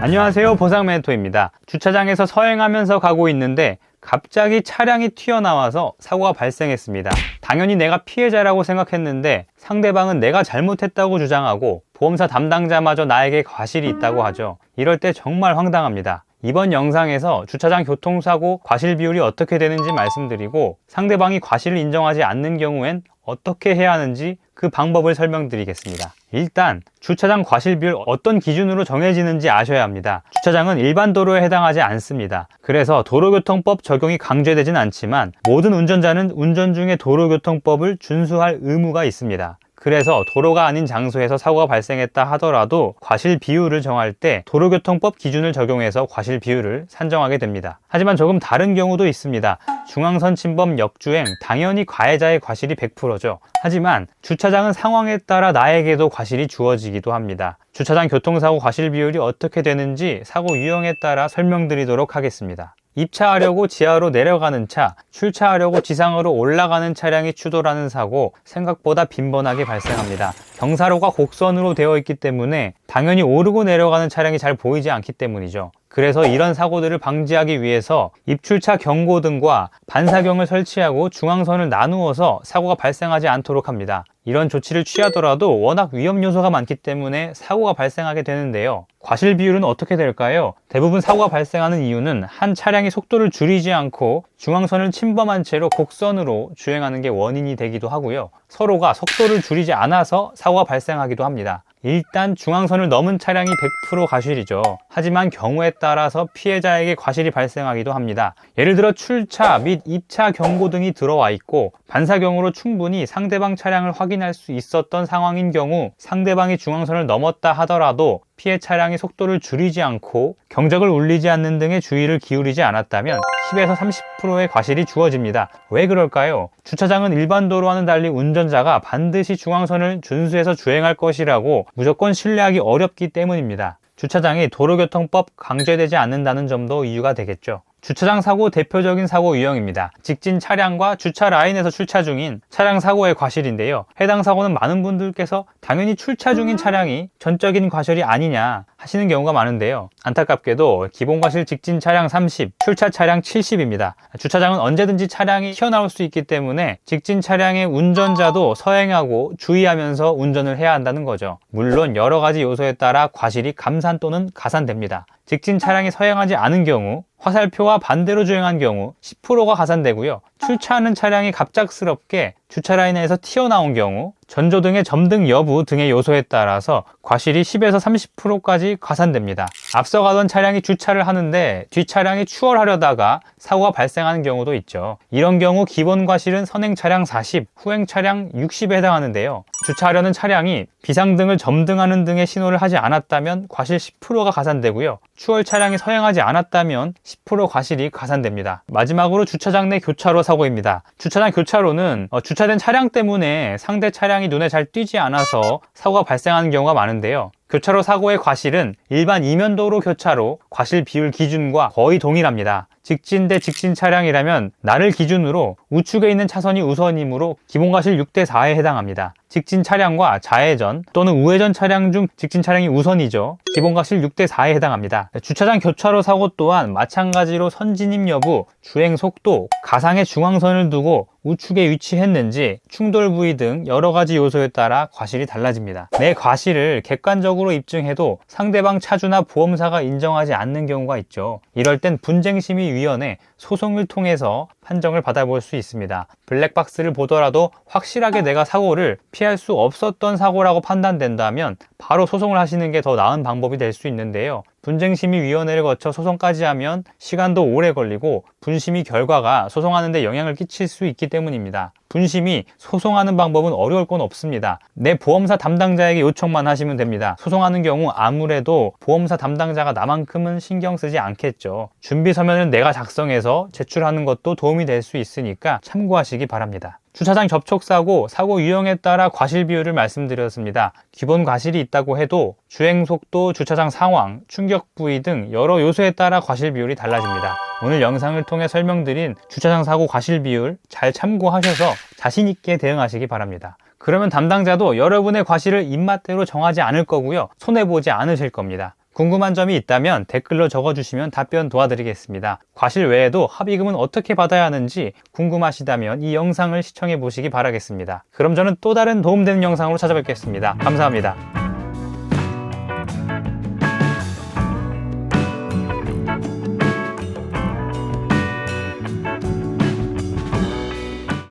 안녕하세요, 보상멘토입니다. 주차장에서 서행하면서 가고 있는데 갑자기 차량이 튀어나와서 사고가 발생했습니다. 당연히 내가 피해자라고 생각했는데 상대방은 내가 잘못했다고 주장하고 보험사 담당자마저 나에게 과실이 있다고 하죠. 이럴 때 정말 황당합니다. 이번 영상에서 주차장 교통사고 과실 비율이 어떻게 되는지 말씀드리고 상대방이 과실을 인정하지 않는 경우엔 어떻게 해야 하는지 그 방법을 설명드리겠습니다. 일단 주차장 과실 비율 어떤 기준으로 정해지는지 아셔야 합니다. 주차장은 일반 도로에 해당하지 않습니다. 그래서 도로교통법 적용이 강제되진 않지만 모든 운전자는 운전 중에 도로교통법을 준수할 의무가 있습니다. 그래서 도로가 아닌 장소에서 사고가 발생했다 하더라도 과실 비율을 정할 때 도로교통법 기준을 적용해서 과실 비율을 산정하게 됩니다. 하지만 조금 다른 경우도 있습니다. 중앙선 침범 역주행, 당연히 가해자의 과실이 100%죠. 하지만 주차장은 상황에 따라 나에게도 과실이 주어지기도 합니다. 주차장 교통사고 과실 비율이 어떻게 되는지 사고 유형에 따라 설명드리도록 하겠습니다. 입차하려고 지하로 내려가는 차, 출차하려고 지상으로 올라가는 차량이 추돌하는 사고 생각보다 빈번하게 발생합니다. 경사로가 곡선으로 되어 있기 때문에 당연히 오르고 내려가는 차량이 잘 보이지 않기 때문이죠. 그래서 이런 사고들을 방지하기 위해서 입출차 경고등과 반사경을 설치하고 중앙선을 나누어서 사고가 발생하지 않도록 합니다. 이런 조치를 취하더라도 워낙 위험 요소가 많기 때문에 사고가 발생하게 되는데요. 과실 비율은 어떻게 될까요? 대부분 사고가 발생하는 이유는 한 차량이 속도를 줄이지 않고 중앙선을 침범한 채로 곡선으로 주행하는 게 원인이 되기도 하고요. 서로가 속도를 줄이지 않아서 사고가 발생하기도 합니다. 일단 중앙선을 넘은 차량이 100% 과실이죠. 하지만 경우에 따라서 피해자에게 과실이 발생하기도 합니다. 예를 들어 출차 및 입차 경고등이 들어와 있고 반사경으로 충분히 상대방 차량을 확인할 수 있었던 상황인 경우 상대방이 중앙선을 넘었다 하더라도 피해 차량이 속도를 줄이지 않고 경적을 울리지 않는 등의 주의를 기울이지 않았다면 10에서 30%의 과실이 주어집니다. 왜 그럴까요? 주차장은 일반 도로와는 달리 운전자가 반드시 중앙선을 준수해서 주행할 것이라고 무조건 신뢰하기 어렵기 때문입니다. 주차장이 도로교통법 강제되지 않는다는 점도 이유가 되겠죠. 주차장 사고 대표적인 사고 유형입니다. 직진 차량과 주차 라인에서 출차 중인 차량 사고의 과실인데요. 해당 사고는 많은 분들께서 당연히 출차 중인 차량이 전적인 과실이 아니냐 하시는 경우가 많은데요. 안타깝게도 기본 과실 직진 차량 30, 출차 차량 70입니다. 주차장은 언제든지 차량이 튀어나올 수 있기 때문에 직진 차량의 운전자도 서행하고 주의하면서 운전을 해야 한다는 거죠. 물론 여러 가지 요소에 따라 과실이 감산 또는 가산됩니다. 직진 차량이 서행하지 않은 경우, 화살표와 반대로 주행한 경우 10%가 가산되고요. 출차하는 차량이 갑작스럽게 주차 라인에서 튀어나온 경우, 전조등의 점등 여부 등의 요소에 따라서 과실이 10에서 30%까지 가산됩니다. 앞서가던 차량이 주차를 하는데 뒷차량이 추월하려다가 사고가 발생하는 경우도 있죠. 이런 경우 기본 과실은 선행 차량 40, 후행 차량 60에 해당하는데요. 주차하려는 차량이 비상등을 점등하는 등의 신호를 하지 않았다면 과실 10%가 가산되고요. 추월 차량이 서행하지 않았다면 10% 과실이 가산됩니다. 마지막으로 주차장 내 교차로 사고입니다. 주차장 교차로는 주차된 차량 때문에 상대 차량이 눈에 잘 띄지 않아서 사고가 발생하는 경우가 많은데요. 교차로 사고의 과실은 일반 이면도로 교차로 과실 비율 기준과 거의 동일합니다. 직진 대 직진 차량이라면 나를 기준으로 우측에 있는 차선이 우선이므로 기본 과실 6대 4에 해당합니다. 직진 차량과 좌회전 또는 우회전 차량 중 직진 차량이 우선이죠. 기본 과실 6대 4에 해당합니다. 주차장 교차로 사고 또한 마찬가지로 선진입 여부, 주행 속도, 가상의 중앙선을 두고 우측에 위치했는지, 충돌 부위 등 여러 가지 요소에 따라 과실이 달라집니다. 내 과실을 객관적으로 입증해도 상대방 차주나 보험사가 인정하지 않는 경우가 있죠. 이럴 땐 분쟁심의위원회 소송을 통해서 판정을 받아볼 수 있습니다. 블랙박스를 보더라도 확실하게 내가 사고를 피할 수 없었던 사고라고 판단된다면 바로 소송을 하시는 게 더 나은 방법이 될 수 있는데요. 분쟁심의위원회를 거쳐 소송까지 하면 시간도 오래 걸리고 분심의 결과가 소송하는 데 영향을 끼칠 수 있기 때문입니다. 분심이 소송하는 방법은 어려울 건 없습니다. 내 보험사 담당자에게 요청만 하시면 됩니다. 소송하는 경우 아무래도 보험사 담당자가 나만큼은 신경 쓰지 않겠죠. 준비 서면을 내가 작성해서 제출하는 것도 도움이 될 수 있으니까 참고하시기 바랍니다. 주차장 접촉사고, 사고 유형에 따라 과실 비율을 말씀드렸습니다. 기본 과실이 있다고 해도 주행 속도, 주차장 상황, 충격 부위 등 여러 요소에 따라 과실 비율이 달라집니다. 오늘 영상을 통해 설명드린 주차장 사고 과실 비율 잘 참고하셔서 자신 있게 대응하시기 바랍니다. 그러면 담당자도 여러분의 과실을 입맛대로 정하지 않을 거고요. 손해보지 않으실 겁니다. 궁금한 점이 있다면 댓글로 적어주시면 답변 도와드리겠습니다. 과실 외에도 합의금은 어떻게 받아야 하는지 궁금하시다면 이 영상을 시청해 보시기 바라겠습니다. 그럼 저는 또 다른 도움되는 영상으로 찾아뵙겠습니다. 감사합니다.